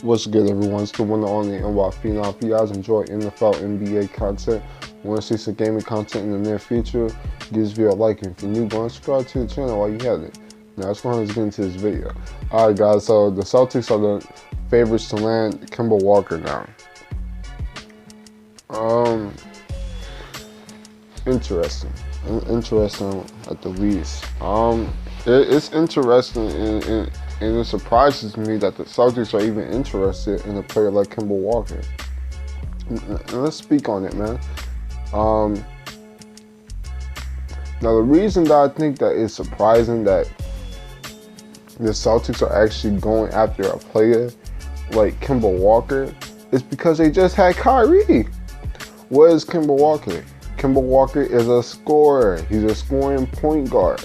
What's good, everyone? It's the one and only NY Phenom. If you guys enjoy NFL, NBA content, want to see some gaming content in the near future, give this video a like. And if you're new, go and subscribe to the channel while you have it. Now, let's go ahead and get into this video. Alright, guys, so the Celtics are the favorites to land Kemba Walker now. Interesting at the least. It's interesting and it surprises me that the Celtics are even interested in a player like Kemba Walker. And let's speak on it, man. Now, the reason that I think that it's surprising that the Celtics are actually going after a player like Kemba Walker is because they just had Kyrie. What is Kemba Walker? Kemba Walker is a scorer. He's a scoring point guard.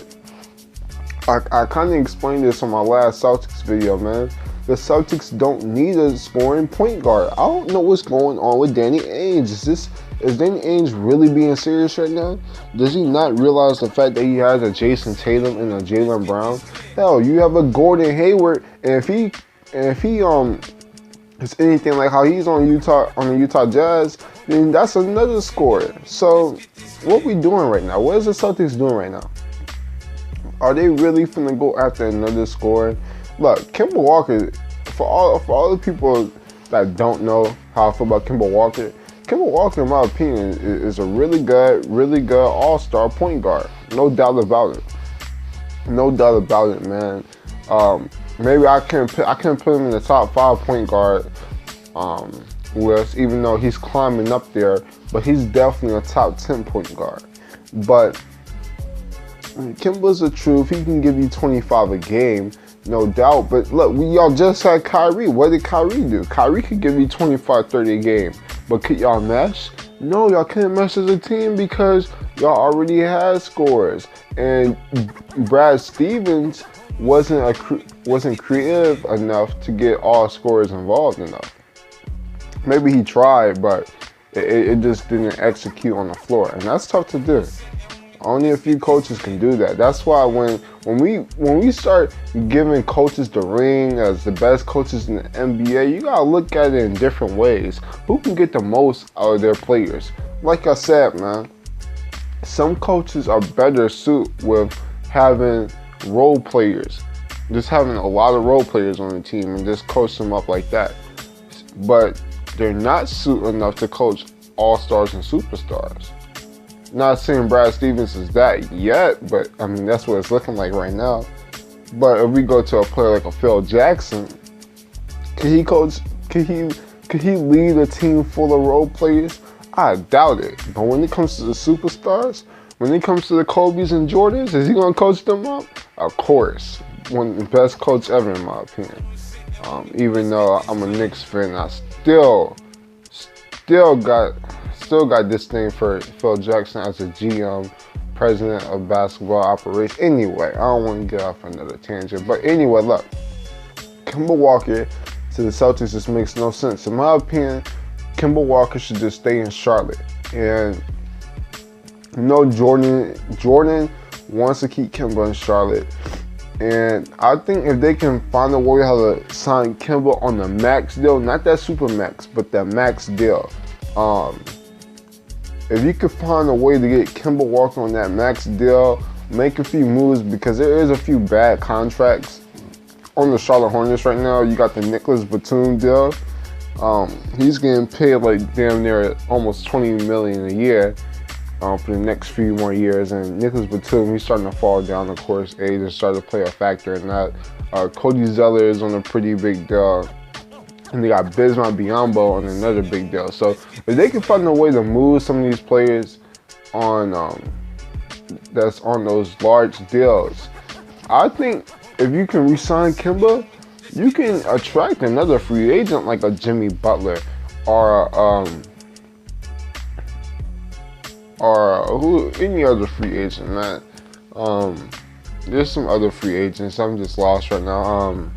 I kind of explained this on my last Celtics video, man. The Celtics don't need a scoring point guard. I don't know what's going on with Danny Ainge. Is Danny Ainge really being serious right now? Does he not realize the fact that he has a Jason Tatum and a Jaylen Brown? Hell, you have a Gordon Hayward, and if he is anything like how he's on the Utah Jazz, then that's another scorer. So what we doing right now? What is the Celtics doing right now? Are they really finna go after another scorer? Look, Kemba Walker, for all the people that don't know how I feel about Kemba Walker, in my opinion, is a really good all-star point guard. No doubt about it. No doubt about it, man. Maybe I can put him in the top 5 point guard list, even though he's climbing up there, but he's definitely a top 10 point guard. But Kemba's the truth. He can give you 25 a game, no doubt. But look, y'all just had Kyrie. What did Kyrie do? Kyrie could give you 25, 30 a game. But could y'all mesh? No, y'all couldn't mesh as a team because y'all already had scorers. And Brad Stevens wasn't creative enough to get all scorers involved enough. Maybe he tried, but it just didn't execute on the floor. And that's tough to do. Only a few coaches can do that. That's why when we start giving coaches the ring as the best coaches in the NBA, you gotta look at it in different ways. Who can get the most out of their players? Like I said, man, some coaches are better suited with having role players, just having a lot of role players on the team and just coach them up like that. But they're not suited enough to coach all-stars and superstars. Not saying Brad Stevens is that yet, but I mean that's what it's looking like right now. But if we go to a player like a Phil Jackson, could he lead a team full of role players? I doubt it. But when it comes to the superstars, when it comes to the Kobe's and Jordans, is he gonna coach them up? Of course. One of the best coach ever in my opinion. Even though I'm a Knicks fan, I still got this thing for Phil Jackson as a GM, president of basketball operations. Anyway, I don't want to get off another tangent. But anyway, look, Kemba Walker to the Celtics just makes no sense. In my opinion, Kemba Walker should just stay in Charlotte. And you know, Jordan wants to keep Kemba in Charlotte. And I think if they can find a way how to sign Kemba on the max deal, not that super max, but that max deal. If you could find a way to get Kemba Walker on that max deal, make a few moves, because there is a few bad contracts on the Charlotte Hornets right now. You got the Nicholas Batum deal. He's getting paid like damn near almost $20 million a year for the next few more years. And Nicholas Batum, he's starting to fall down. Of course, age has started to play a factor in that. Cody Zeller is on a pretty big deal. And they got Bismack Biyombo on another big deal. So if they can find a way to move some of these players on that's on those large deals, I think if you can re-sign Kemba, you can attract another free agent like a Jimmy Butler or any other free agent, man. There's some other free agents. I'm just lost right now.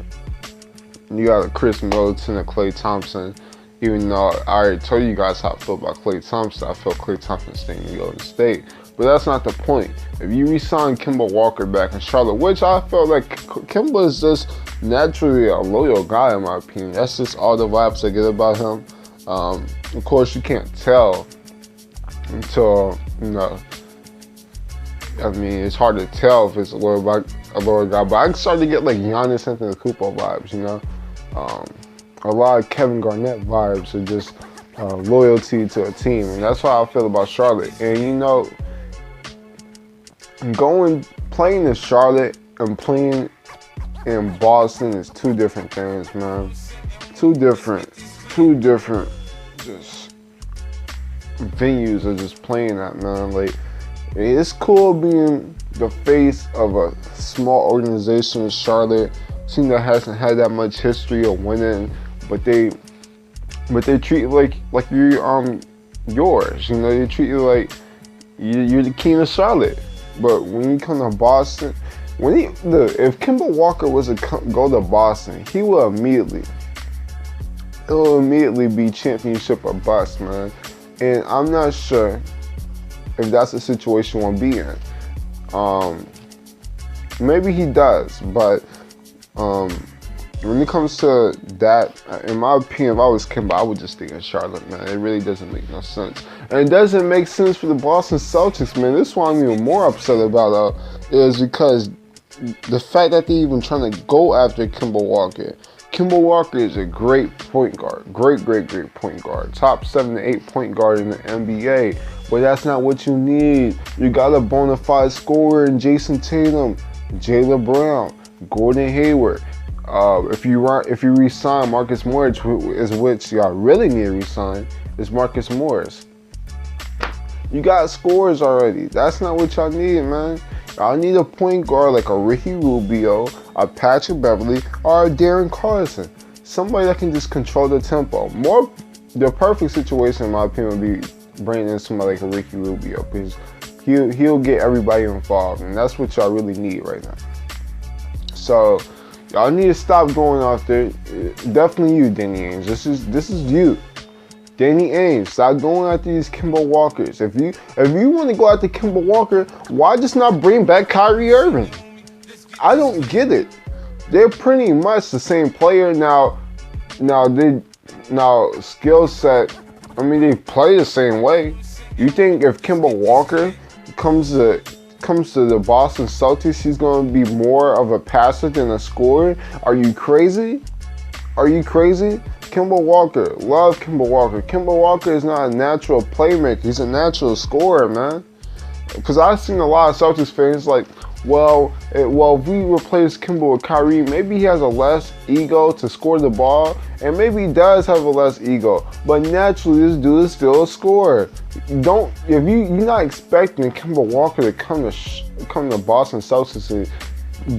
You got a Chris Middleton and Klay Thompson. Even though I already told you guys how I feel about Klay Thompson, I feel Klay Thompson staying in Golden State. But that's not the point. If you re-sign Kemba Walker back in Charlotte, which I felt like Kemba is just naturally a loyal guy in my opinion. That's just all the vibes I get about him. Of course, you can't tell until, I mean, it's hard to tell if it's a loyal guy, but I started to get like Giannis Antetokounmpo vibes, a lot of Kevin Garnett vibes are just loyalty to a team, and that's how I feel about Charlotte. And playing in Charlotte and playing in Boston is two different things, man. Two different just venues are just playing at, man. Like, it's cool being the face of a small organization in Charlotte, team that hasn't had that much history of winning, but they treat you like you're yours. They treat you like you're the king of Charlotte. But when you come to Boston, if Kemba Walker was to go to Boston, it will immediately be championship or bust, man. And I'm not sure if that's the situation we'll be in. Maybe he does, but when it comes to that, in my opinion, if I was Kemba, I would just stay in Charlotte, man. It really doesn't make no sense. And it doesn't make sense for the Boston Celtics, man. This one I'm even more upset about is because the fact that they even trying to go after Kemba Walker. Kemba Walker is a great point guard. Great point guard. Top 7 to 8 point guard in the NBA. But that's not what you need. You got a bona fide scorer in Jason Tatum, Jaylen Brown, Gordon Hayward. If you re-sign Marcus Morris, which y'all really need to re-sign, is Marcus Morris. You got scores already. That's not what y'all need, man. Y'all need a point guard like a Ricky Rubio, a Patrick Beverly, or a Darren Carlson. Somebody that can just control the tempo. The perfect situation, in my opinion, would be bringing in somebody like a Ricky Rubio, because he'll get everybody involved, and that's what y'all really need right now. So y'all need to stop going out there. Definitely you, Danny Ainge. This is you. Danny Ainge, stop going after these Kemba Walkers. If you want to go after Kemba Walker, why just not bring back Kyrie Irving? I don't get it. They're pretty much the same player now. Now skill set. I mean, they play the same way. You think if Kemba Walker comes to the Boston Celtics, he's going to be more of a passer than a scorer? Are you crazy? Kemba Walker, love Kemba Walker. Kemba Walker is not a natural playmaker. He's a natural scorer, man. Because I've seen a lot of Celtics fans like, if we replace Kemba with Kyrie, maybe he has a less ego to score the ball, and maybe he does have a less ego. But naturally, this dude is still a scorer. If you're not expecting Kemba Walker to come to Boston Celtics and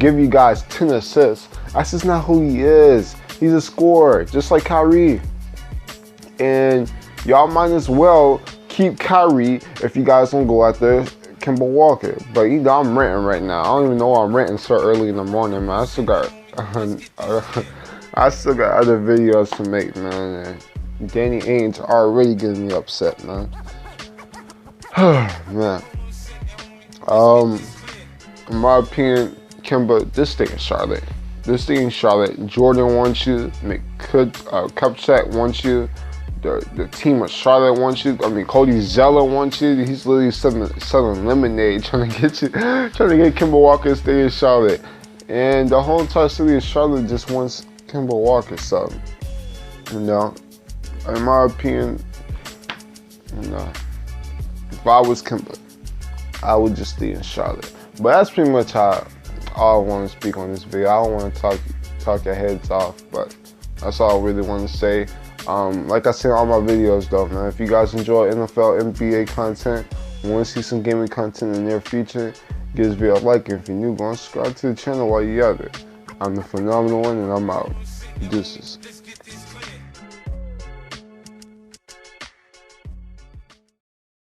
give you guys 10 assists, that's just not who he is. He's a scorer, just like Kyrie. And y'all might as well keep Kyrie if you guys don't go after Kemba Walker. But I'm ranting right now. I don't even know why I'm ranting so early in the morning, man. I still got other videos to make, man. And Danny Ainge already getting me upset, man. Man. In my opinion, Kemba, this thing is Charlotte. Jordan wants you. Kupchak wants you. The team of Charlotte wants you. I mean, Cody Zeller wants you. He's literally selling lemonade, trying to get Kemba Walker to stay in Charlotte. And the whole entire city of Charlotte just wants Kemba Walker. So, in my opinion, if I was Kemba, I would just stay in Charlotte. But that's pretty much all I want to speak on this video. I don't want to talk your heads off, but that's all I really want to say. Like I say in all my videos though, man, if you guys enjoy NFL, NBA content, want to see some gaming content in the near future, give this video a like, and if you're new, go and subscribe to the channel while you're at it. I'm the Phenomenal One, and I'm out. Deuces.